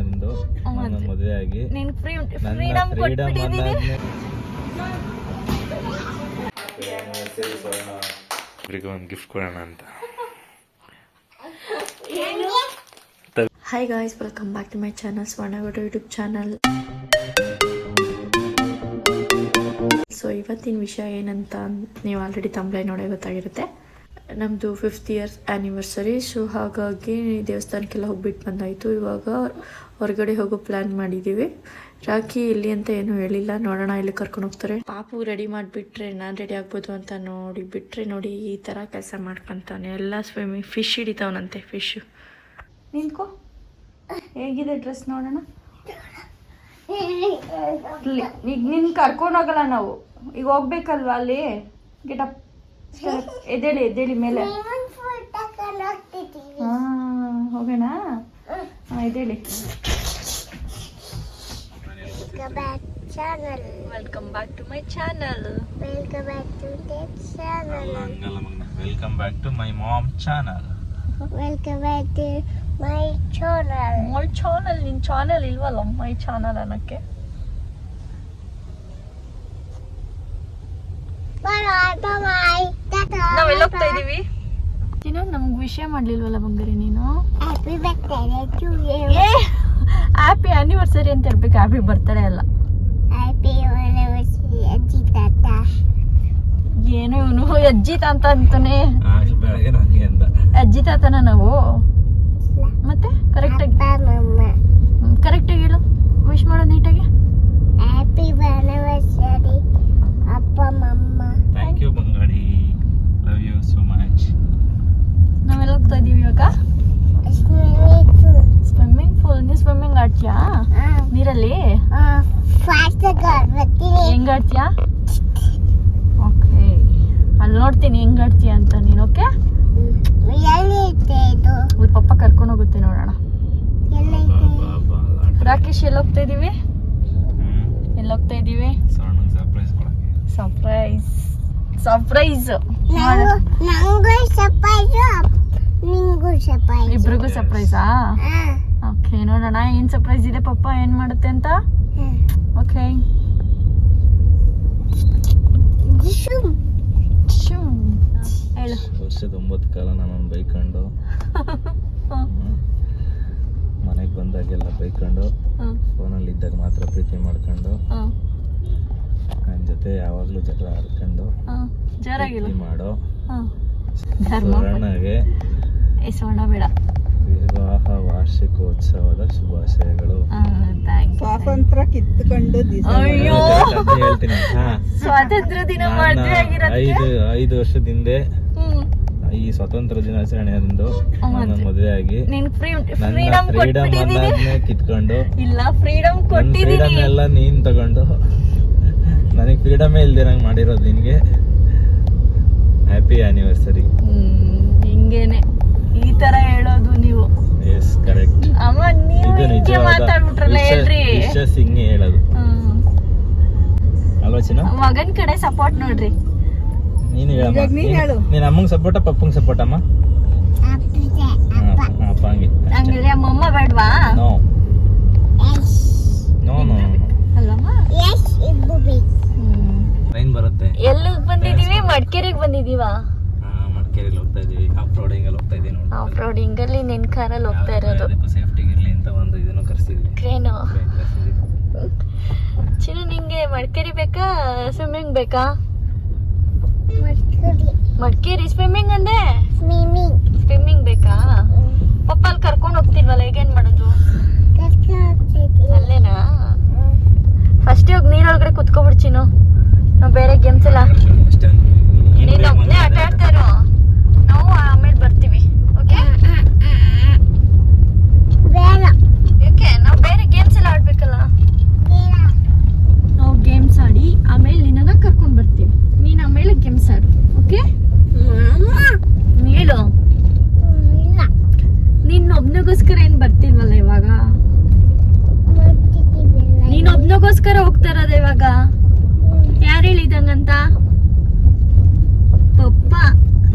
ಒಂದು ಮದುವೆ ಆಗಿ ಫ್ರೀಡಮ್ ಒಂದು ಗಿಫ್ಟ್ ಕೊಡೋಣ ಅಂತ. Hi guys, welcome back to my channel Swarnagowda YouTube channel. So ಇವತ್ತಿನ ವಿಷಯ ಏನಂತ ನೀವು ಆಲ್ರೆಡಿ ತಮ್ಮಲೇ ನೋಡೇ ಗೊತ್ತಾಗಿರುತ್ತೆ. ನಮ್ಮದು 5th ಇಯರ್ ಆ್ಯನಿವರ್ಸರಿ. ಸೊ ಹಾಗಾಗಿ ದೇವಸ್ಥಾನಕ್ಕೆಲ್ಲ ಹೋಗ್ಬಿಟ್ಟು ಬಂದಾಯಿತು. ಇವಾಗ ಹೊರಗಡೆ ಹೋಗೋ ಪ್ಲ್ಯಾನ್ ಮಾಡಿದ್ದೀವಿ. ರಾಖಿ ಇಲ್ಲಿ ಅಂತ ಏನೂ ಹೇಳಿಲ್ಲ, ನೋಡೋಣ ಇಲ್ಲಿ ಕರ್ಕೊಂಡು ಹೋಗ್ತಾರೆ. ಪಾಪು ರೆಡಿ ಮಾಡಿಬಿಟ್ರೆ ನಾನು ರೆಡಿ ಆಗ್ಬೋದು ಅಂತ ನೋಡಿ ಈ ಥರ ಕೆಲಸ ಮಾಡ್ಕೊತಾನೆ. ಎಲ್ಲ ಸ್ವಿಮ್ಮಿಂಗ್ ಫಿಶ್ ಹಿಡಿತಾವನಂತೆ. ಫಿಶ್ ನಿಂತ್ಕೋ, ಹೇಗಿದೆ ಡ್ರೆಸ್ ನೋಡೋಣ. ಈಗ ನಿನ್ನ ಕರ್ಕೊಂಡೋಗಲ್ಲ ನಾವು, ಈಗ ಹೋಗ್ಬೇಕಲ್ವಾ ಅಲ್ಲಿ. ಗೆಟಪ್ ಎದ್ದೇಳಿ ಮೇಲೆ. ಹೋಗೋಣ, ಎದ್ದೇಳಿ. Welcome back to my channel. Welcome back to my mom channel. Welcome back to my channel. My channel, ನಿನ್ನ ಚಾನಲ್ ಇಲ್ವಲ್ಲ ಮೈ ಚಾನಲ್ ಅನ್ನಕ್ಕೆ. ನಾವೆಲ್ಲ ಹೋಗ್ತಾ ಇದೀವಿ. ನಮ್ಗೆ ವಿಷಯ ಮಾಡ್ಲಿಲ್ವಲ್ಲ ಬಂಗಾರಿ ನೀನು. ಹ್ಯಾಪಿ ಆನಿವರ್ಸರಿ ಅಂತ ಇರ್ಬೇಕು, ಹ್ಯಾಪಿ ಬರ್ತ್ಡೇ ಅಲ್ಲ. ಏನು ಇವನು ಅಜ್ಜಿ ತಾತ ಅಂತಾನೆ. ಅಜ್ಜಿ ತಾತನ ನಾವು ಮತ್ತೆ ಕರೆಕ್ಟಾಗಿ ಹೇಳು, ವಿಶ್ ಮಾಡೋದು ನೀಟಾಗಿ. ಹ್ಯಾಪಿ ಆನಿವರ್ಸರಿ ಅಪ್ಪ ಮಮ್ಮ. ಥ್ಯಾಂಕ್ ಯು ಬಂಗಾಡಿ, ಲವ್ ಯು ಸೋ ಮಚ್. ನಾವೆಲ್ಲ ಹೋಗ್ತಾ ಇದೀವಿ ಇವಾಗ ಸ್ವಿಮ್ಮಿಂಗ್ ಪೂಲ್. ನೀವು ಸ್ವಿಮ್ಮಿಂಗ್ ಆಡ್ತೀಯಾ ನೀರಲ್ಲಿ? ಹೆಂಗ್ ಆಡ್ತೀಯಾ? ಓಕೆ, ಅಲ್ಲಿ ನೋಡ್ತೀನಿ ಹೆಂಗ್ ಆಡ್ತೀಯ ಅಂತ ನೀನು. ಓಕೆ, ಪಪ್ಪ ಕರ್ಕೊಂಡು ಹೋಗುತ್ತೆ, ನೋಡೋಣ. ರಾಕೇಶ್ ಎಲ್ಲಿ ಹೋಗ್ತಾ ಇದೀವಿ? ಸರ್ಪ್ರೈಸ್ ಇಬ್ರಿಗೂ ಸರ್ಪ್ರೈಸಾ? ಓಕೆ, ನೋಡೋಣ ಏನ್ ಸರ್ಪ್ರೈಸ್ ಇದೆ, ಪಪ್ಪ ಏನ್ ಮಾಡುತ್ತೆ ಅಂತ. ಓಕೆ, ಹೇಳು. ವರ್ಷದ 9 ಕಾಲ ನಾನು ಬೈಕೊಂಡು ಮನೆಗೆ ಬಂದಾಗೆಲ್ಲ ಬೈಕೊಂಡು, ಫೋನಲ್ಲಿ ಇದ್ದಾಗ ಮಾತ್ರ ಪ್ರೀತಿ ಮಾಡ್ಕೊಂಡು, ನನ್ನ ಜೊತೆ ಯಾವಾಗ್ಲೂ ಜಗಳ ಆಡ್ಕೊಂಡು ಮಾಡೋ ಸ್ವರ್ಣಗೆ ಸ್ವರ್ಣ ಬೇಡ ವಿವಾಹ ವಾರ್ಷಿಕೋತ್ಸವದ ಶುಭಾಶಯಗಳು. ಸ್ವಾತಂತ್ರ್ಯ ಕಿತ್ತುಕೊಂಡು ಹೇಳ್ತೀನಿ. ಸ್ವಾತಂತ್ರ್ಯ ದಿನ ಐದು ವರ್ಷದಿಂದ ಈ ಸ್ವಾತಂತ್ರ್ಯ ದಿನಾಚರಣೆಯಂದು ನನ್ನ ಮದುವೆ ಆಗಿ ನನ್ನ ಫ್ರೀಡಮ್ ಅನ್ನೋದನ್ನೇ ಕಿತ್ಕೊಂಡು, ಇಲ್ಲ ಫ್ರೀಡಮ್ ಎಲ್ಲ ನೀನ್ ತಗೊಂಡು ನನಗೆ ಫ್ರೀಡಮೇ ಇಲ್ದಿರಂಗ್ ಮಾಡಿರೋದು ನಿನ್ಗೆ. Happy anniversary. ಹಿಂಗೇನೆ ಈ ತರ ಹೇಳೋದು ನೀವು. Yes, correct. ಅಮ್ಮ ನೀವು ಹಿಂಗೆ ಮಾತಾಡ್ಬಿಟ್ರಲ್ಲ, ಹೇಳ್ರಿ. ಹಿಂಗೆ ಹೇಳೋದು ಆಲೋಚನೆ. ಮಗನ್ ಕಡೆ ಸಪೋರ್ಟ್ ನೋಡ್ರಿ. ನೀನು ನೀನ್ ಅಮ್ಮಂಗ್ ಸಪೋರ್ಟ ಪಪ್ಪಂಗ್ ಸಪೋರ್ಟ್? ಅಮ್ಮ ಅಪ್ಪ ಹಂಗೆ. ಹಂಗಾದ್ರೆ ಅಮ್ಮ ಬೇಡ್ವಾ? ನೋ ನೋ ನೋ ಅಲ್ಲಮ್ಮ. ಟ್ರೈನ್ ಬರುತ್ತೆ. ಎಲ್ಲಿಗೆ ಬಂದಿದೀವಿ? ಮಡಿಕೇರಿಗೆ ಬಂದಿದೀವಾ? ಮಡಿಕೇರಿಯಲ್ಲಿ ಹೋಗ್ತಾ ಇದೀವಿ. ಆಫ್ ರೋಡಿಂಗ್ ಅಲ್ಲಿ ಹೋಗ್ತಾ ಇದೀವಿ. ಆಫ್ ರೋಡಿಂಗ್ ಅಲ್ಲಿ ನಿನ್ ಕಾರಲ್ಲಿ ಹೋಗ್ತಾ ಇರೋದು. ಸೇಫ್ಟಿಗೆ ಇರ್ಲಿ ಅಂತ ಒಂದು ಇದನ್ನು ಕರ್ಸಿದ್ವಿ, ಕ್ರೇನು. ಚಿನ್ನು, ನಿಂಗೆ ಮಡಿಕೇರಿ ಬೇಕಾ ಸ್ವಿಮ್ಮಿಂಗ್ ಬೇಕಾ? ಮಡಿಕೇರಿ ಸ್ವಿಮ್ಮಿಂಗ್ ಅಂದೆ. ಸ್ವಿಮ್ಮಿಂಗ್ ಬೇಕಾ? ಪಪ್ಪ ಅಲ್ಲಿ ಕರ್ಕೊಂಡು ಹೋಗ್ತಿಲ್ವಲ್ಲ, ಈಗೇನ್ ಮಾಡೋದು? ಅಲ್ಲೇನಾ? ಫಸ್ಟ್ ಹೋಗಿ ನೀರೊಳಗಡೆ ಕುತ್ಕೊಬಿಡ್ ಚಿನ್ನು. ನಾವು ಬೇರೆ ಗೇಮ್ಸ್ ಎಲ್ಲ ನೀನು ಒಬ್ಬನೇ ಆಟ ಆಡ್ತಾ ಇರೋ, ನಾವು ಆಮೇಲೆ ಬರ್ತೀವಿ. Okay, okay. ನಾವು ಬೇರೆ ಗೇಮ್ಸ್ ಎಲ್ಲ ಆಡ್ಬೇಕಲ್ಲ. ನಾವು ಗೇಮ್ಸ್ ಆಡಿ ಆಮೇಲೆ ನಿನ್ನ ಕರ್ಕೊಂಡ್ ಬರ್ತೀವಿ. ನೀನ್ ಆಮೇಲೆ ಗೇಮ್ಸ್ ಆಡು. ಓಕೆ, ಹೇಳು. ನಿನ್ನ ಒಬ್ನಿಗೋಸ್ಕರ ಏನ್ ಬರ್ತಿಲ್ವಲ್ಲ ಇವಾಗ? ನೀನ್ ಒಬ್ನಿಗೋಸ್ಕರ ಹೋಗ್ತಾ ಇರೋದ ಇವಾಗ? ಯಾರು ಹೇಳಿದಂಗಂತ? ಪಪ್ಪ,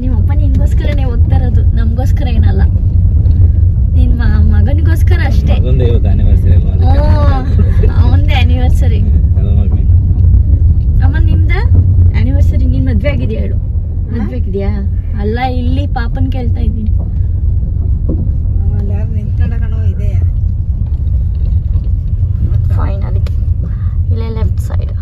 ನಿಮ್ಮಪ್ಪ ನಿನ್ಗೋಸ್ಕರನೇ ಹೋಗ್ತಾ ಇರೋದು, ನಮಗೋಸ್ಕರ ಏನಲ್ಲ. ನಿನ್ನ ಮಗನಿಗೋಸ್ಕರ ಆಗಿದೆಯಾ ಹೇಳು, ಮದ್ವೆ ಆಗಿದೆಯಾ? ಅಲ್ಲ, ಇಲ್ಲಿ ಪಾಪನ್ ಕೇಳ್ತಾ ಇದ್ದೀನಿ. ಯಾರು ನಿಂತ್ಕೊಂಡಕಣೋ ಇದೆ. ಫೈನಲಿ ಇಲ್ಲೇ ಲೆಫ್ಟ್ ಸೈಡ್.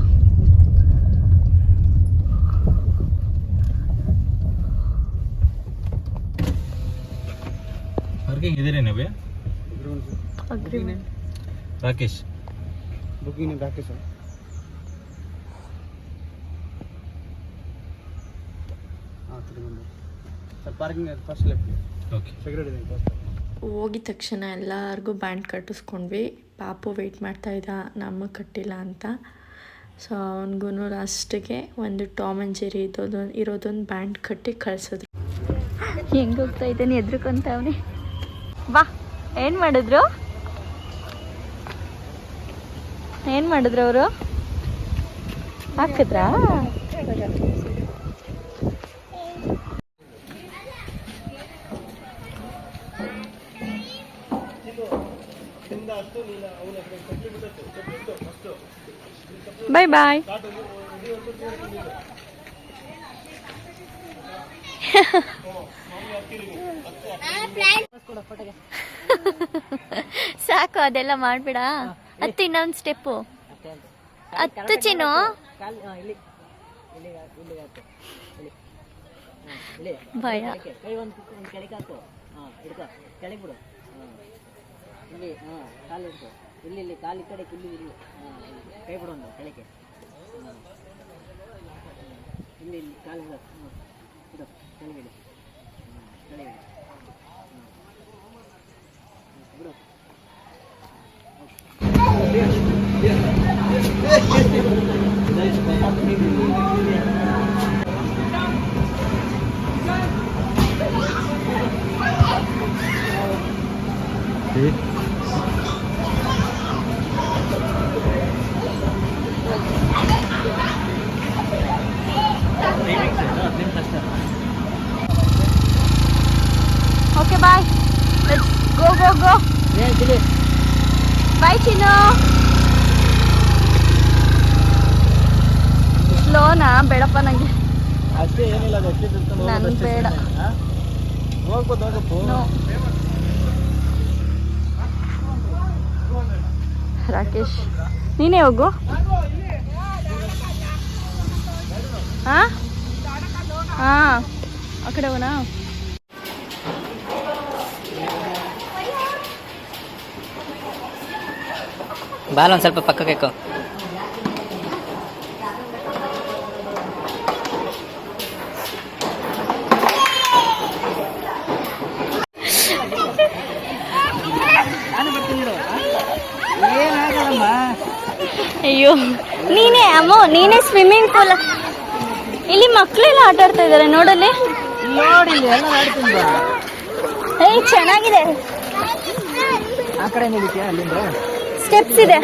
ಇದೀರಿ ನೀವೇ Rakesh booking Rakesh parking first left. Okay. Security ಹೋಗಿದ ತಕ್ಷಣ ಎಲ್ಲರಿಗೂ ಬ್ಯಾಂಡ್ ಕಟ್ಟಿಸ್ಕೊಂಡ್ವಿ. ಪಾಪು ವೆಯ್ಟ್ ಮಾಡ್ತಾ ಇದ್ದ ನಮಗೆ ಕಟ್ಟಿಲ್ಲ ಅಂತ. ಸೊ ಅವನಿಗೂ ಲಾಸ್ಟಿಗೆ ಒಂದು ಟಾಮ್ ಆ್ಯಂಡ್ ಜೆರಿ ಇರೋದೊಂದು ಬ್ಯಾಂಡ್ ಕಟ್ಟಿ ಕಳಿಸಿದ್ರು. ಹೆಂಗೆ ಹೋಗ್ತಾ ಇದ್ದಾನೆ ಎದ್ರುಕೊಂತ ಅವನೇ. ಬಾ, ಏನು ಮಾಡಿದ್ರು ಅವರು? ಹಾಕಿದ್ರಾ? ಬಾಯ್ ಬಾಯ್. ಸಾಕು, ಅದೆಲ್ಲ ಮಾಡ್ಬೇಡ. ಹತ್ತು, ಇನ್ನೊಂದು ಸ್ಟೆಪ್ಪು ಹತ್ತು ಚಿನ್ನು. ಭಯ. ಇಲ್ಲಿ ಕಾಲಿ ಕಡೆ ಇಲ್ಲಿ ಕೈ ಬಿಡೋಣ ಕೆಳಗೆ. ಇಲ್ಲಿ ಕಾಲು ಬಿಡು ಕೆಳಗೆ ಬಿಡು. Okay bye, let's go. Bye ಚಿನ್ನು. ಸ್ಲೋನಾ? ಬೇಡಪ್ಪ ನಂಗೆ. ಅಷ್ಟೇ, ಏನಿಲ್ಲ. ನನ್ಗೆ ಬೇಡ. ನೋ. ರಾಕೇಶ್, ನೀನೇ ಹೋಗು. ಹಾಂ, ಆ ಕಡೆ ಹೋಗೋಣ. ಬಾಲ್ ಒಂದು ಸ್ವಲ್ಪ ಪಕ್ಕಕ್ಕೆ ಹಾಕು. ಅಯ್ಯೋ, ನೀನೇ ಸ್ವಿಮ್ಮಿಂಗ್ ಪೂಲ್. ಇಲ್ಲಿ ಮಕ್ಕಳೆಲ್ಲ ಆಟ ಆಡ್ತಾ ಇದ್ದಾರೆ ನೋಡಲ್ಲಿ. ಏಯ್, ಚೆನ್ನಾಗಿದೆ. ಸ್ಟೆಪ್ಸ್ ಇದೆ.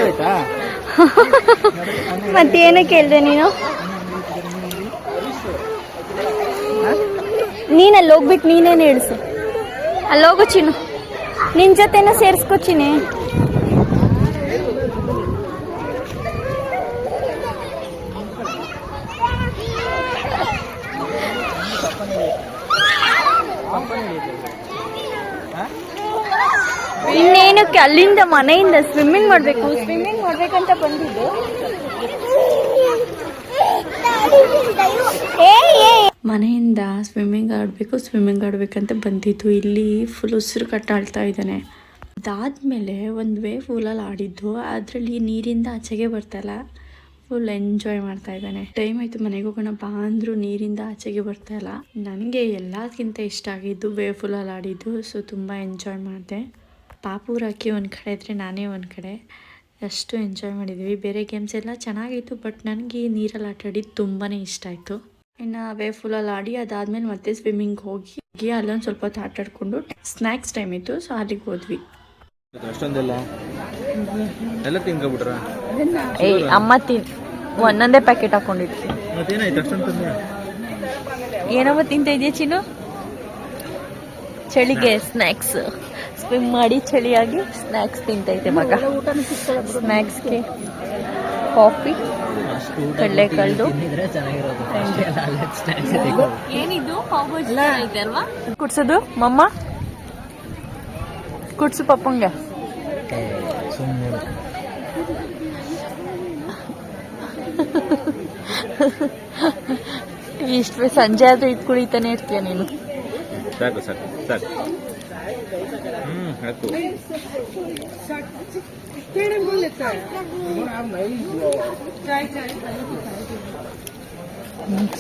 ಮತ್ತೇನು ಕೇಳಿದೆ ನೀನು? ನೀನಲ್ಲಿ ಹೋಗ್ಬಿಟ್ಟು ನೀನೇನು ಹೇಳ್ಸು. ಅಲ್ಲೋಗು ಚಿನ್ನು, ನಿನ್ನ ಜೊತೆನ ಸೇರಿಸ್ಕೊ ಚಿನ್ನಿ. ಇನ್ನೇನಕ್ಕೆ ಅಲ್ಲಿಂದ ಮನೆಯಿಂದ ಸ್ವಿಮ್ಮಿಂಗ್ ಮಾಡ್ಬೇಕಂತ ಬಂದಿದ್ದು. ಮನೆಯಿಂದ ಸ್ವಿಮ್ಮಿಂಗ್ ಆಡ್ಬೇಕಂತ ಬಂದಿದ್ದು. ಇಲ್ಲಿ ಫುಲ್ ಉಸಿರು ಕಟ್ಟಾಳ್ತಾ ಇದ್ದಾನೆ. ಅದಾದ್ಮೇಲೆ ಒಂದು ವೇವ್ ಫೂಲಲ್ಲಿ ಆಡಿದ್ದು. ಅದರಲ್ಲಿ ನೀರಿಂದ ಆಚೆಗೆ ಬರ್ತಾಯಿಲ್ಲ. ಫುಲ್ ಎಂಜಾಯ್ ಮಾಡ್ತಾ ಇದ್ದಾನೆ. ಟೈಮ್ ಆಯಿತು ಮನೆಗೆ ಹೋಗೋಣ ಬಾ ಅಂದರೂ ನೀರಿಂದ ಆಚೆಗೆ ಬರ್ತಾಯಿಲ್ಲ. ನನಗೆ ಎಲ್ಲದಕ್ಕಿಂತ ಇಷ್ಟ ಆಗಿದ್ದು ವೇವ್ ಫೂಲಲ್ಲಿ ಆಡಿದ್ದು. ಸೊ ತುಂಬ ಎಂಜಾಯ್ ಮಾಡಿದೆ. ಪಾಪು ರಾಕಿ ಒಂದು ಕಡೆ ಇದ್ದರೆ ನಾನೇ ಒಂದು ಕಡೆ. ಅಷ್ಟು ಎಂಜಾಯ್ ಮಾಡಿದ್ದೀವಿ. ಬೇರೆ ಗೇಮ್ಸ್ ಎಲ್ಲ ಚೆನ್ನಾಗಿತ್ತು, ಬಟ್ ನನಗೆ ನೀರಲ್ಲಿ ಆಟ ಆಡಿದ್ದು ತುಂಬಾ ಇಷ್ಟ ಆಯಿತು. ಇನ್ನು ವೇವ್ ಫೂಲಲ್ಲಿ ಆಡಿ ಅದಾದಮೇಲೆ ಮತ್ತೆ ಸ್ವಿಮ್ಮಿಂಗ್ ಹೋಗಿ ಅಲ್ಲೊಂದು ಸ್ವಲ್ಪ ಹೊತ್ತು ಆಟ ಆಡಿಕೊಂಡು ಸ್ನ್ಯಾಕ್ಸ್ ಟೈಮ್ ಇತ್ತು. ಸೊ ಅಲ್ಲಿಗೆ ಹೋದ್ವಿ. ಅಷ್ಟೊಂದೆಲ್ಲ ಎಲ್ಲ ತಿನ್ಕೊಬಿಟ್ರ? ಏಯ್ ಅಮ್ಮ ಒಂದೊಂದೇ ಪ್ಯಾಕೆಟ್ ಹಾಕೊಂಡಿದ್ವಿ. ಮತ್ತೇನಾಯ್ತು ಅಷ್ಟೊಂದು? ಏನಮ್ಮ ತಿಂತ ಇದೆಯಾ ಚಿನ್ನು? ಚಳಿಗೆ ಸ್ನ್ಯಾಕ್ಸ್. ಸ್ವಿಮ್ ಮಾಡಿ ಚಳಿಯಾಗಿ ಸ್ನ್ಯಾಕ್ಸ್ ತಿಂತೈತೆ ಮಗ. ಸ್ನ್ಯಾಕ್ಸ್ಗೆ ಕಾಫಿ ಕಡಲೆಕಾಳ್ದು ತಿಂದಿದ್ರೆ ಚೆನ್ನಾಗಿರೋದು ಅಷ್ಟೇ ಅಲ್ಲ, ಅಲ್ಲೇ snacks ತೆಗೆದು. ಏನಿದು ಇದೆ ಅಲ್ವಾ? ಕುಡ್ಸೋದು ಮಮ್ಮ ಕುಡ್ಸು ಪಪ್ಪಂಗೆ. ಸುಮ್ಮನೆ ಇಷ್ಟು ಸಂಜೆ ಆದ್ರೂ ಇದು ಕುಡಿತಾನೆ ಇರ್ತೀಯ ನೀನು. ಸಾಕು ಸಾಕು ಸಾಕು. ಹಾಕು.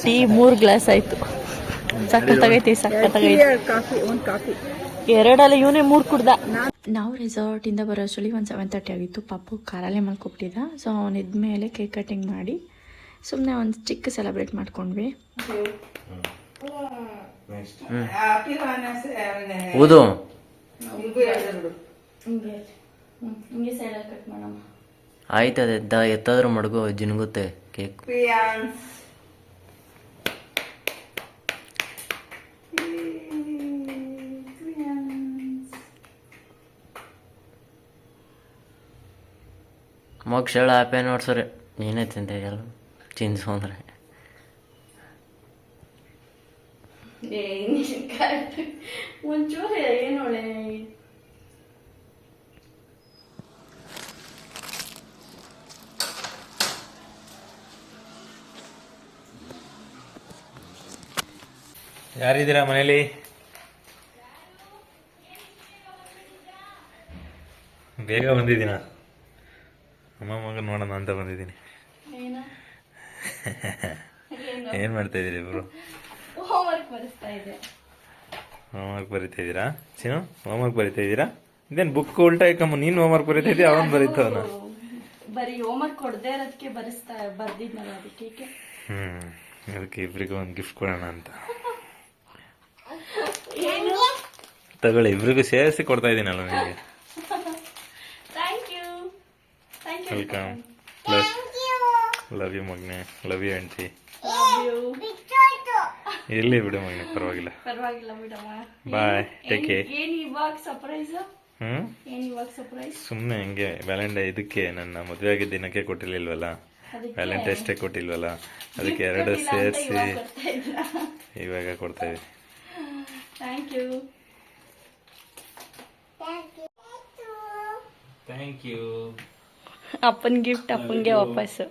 ಟೀ 3 ಗ್ಲಾಸ್ ಆಯ್ತು. ಸಖತ್ತಾಗೈತಿ ಸಖತ್ತಾಗೈತಿ. ಕಾಫಿ ಒಂದು ಕಾಫಿ ಎರಡಲ್ಲ ಇವನೇ 3 ಕುಡ್ದ. ನಾವು ರೆಸಾರ್ಟಿಂದ ಬರೋಷ್ಟರಲ್ಲಿ ಒಂದು 7:30 ಆಗಿತ್ತು. ಪಾಪು ಕಾರಲ್ಲೇ ಮಲ್ಕೊಬಿಟ್ಟಿದ್ದ. ಸೊ ಅವನಿದ್ಮೇಲೆ ಕೇಕ್ ಕಟಿಂಗ್ ಮಾಡಿ ಸುಮ್ಮನೆ ಒಂದು ಚಿಕ್ಕ ಸೆಲೆಬ್ರೇಟ್ ಮಾಡ್ಕೊಂಡ್ವಿ. ಊದು ಹಿಂಗೆ ಸೈಡಲ್ಲಿ ಕಟ್ ಮಾಡಮ್ಮ. ಆಯ್ತದೆ ಎತ್ತಾದ್ರೂ ಮಡಗು ಜಿನುಗುತ್ತೆ ಕೇಕ್. ಮಗ ಶೇಳ ಆಪೆ ನೋಡ್ಸರಿ ನೀನೇ ತಿಂತಿದ್ದಲ್ಲ ಚಿನ್ಸು ಅಂದ್ರೆ. ಒಂಚೂರು ಏನೋಳೆ ಯಾರಿದ್ದೀರಾ ಮನೇಲಿ? ಬೇಗ ಬಂದಿದ್ದೀನ? ಅಮ್ಮ ಮಗ ನೋಡೋಣ ಅಂತ ಬಂದಿದ್ದೀನಿ. ಏನ್ ಮಾಡ್ತಾ ಇದ್ದೀರಿ ಇಬ್ರು? ಹೋಮ್ವರ್ಕ್ ಬರೆಸ್ತಾ ಇದೆ. ಹೋಮ್ವರ್ಕ್ ಬರೀತಾ ಇದ್ದೀರಾ? ಚಿನ್ನು ಹೋಮ್ವರ್ಕ್ ಬರೀತಾ ಇದ್ದೀರಾ? ಇದೇನು ಬುಕ್ ಉಲ್ಟಾ ಇಕ್ಕಮ್ಮ, ನೀನು ಹೋಮ್ವರ್ಕ್ ಬರೀತಾ ಇದ್ದೀಯ, ಅವನ್ ಬರೀತವನ. ಬರೀ ಹೋಮ್ವರ್ಕ್ ಕೊಡದೆ ಇರೋದಕ್ಕೆ ಬರ್ದಿದ್ನಲ್ಲ ಅದಕ್ಕೆ. ಅದಕ್ಕೆ ಇಬ್ರಿಗೂ ಒಂದು ಗಿಫ್ಟ್ ಕೊಡೋಣ ಅಂತ. ತಗೊಳ್ಳಿ, ಇಬ್ರಿಗೂ ಸೇರಿಸಿ ಕೊಡ್ತಾ ಇದ್ದೀನಲ್ಲ ನಿಮಗೆ. ವೆಲ್ಕಮ್. ಲವ್ ಯು ಮಗ್ನೆ, ಲವ್ ಯು ಆಂಟಿ. ಇರ್ಲಿ ಬಿಡು ಮಗ್ನೆ, ಪರವಾಗಿಲ್ಲ. Bye, take care. ಸುಮ್ಮನೆ ಹಂಗೆ ವ್ಯಾಲೆಂಟೈನ್ ಇದಕ್ಕೆ ನನ್ನ ಮದುವೆ ಆಗಿದ್ದ ದಿನಕ್ಕೆ ಕೊಟ್ಟಿರ್ಲಿಲ್ವಲ್ಲ, ವ್ಯಾಲೆಂಟೈನ್ಸ್ ಡೇ ಕೊಟ್ಟಿಲ್ವಲ್ಲ, ಅದಕ್ಕೆ 2 ಸೇರಿಸಿ ಇವಾಗ ಕೊಡ್ತಾ ಇದ್ದೀನಿ. Thank you. ಅಪ್ಪನ ಗಿಫ್ಟ್ ಅಪ್ಪಂಗೆ ವಾಪಸ್ಸು.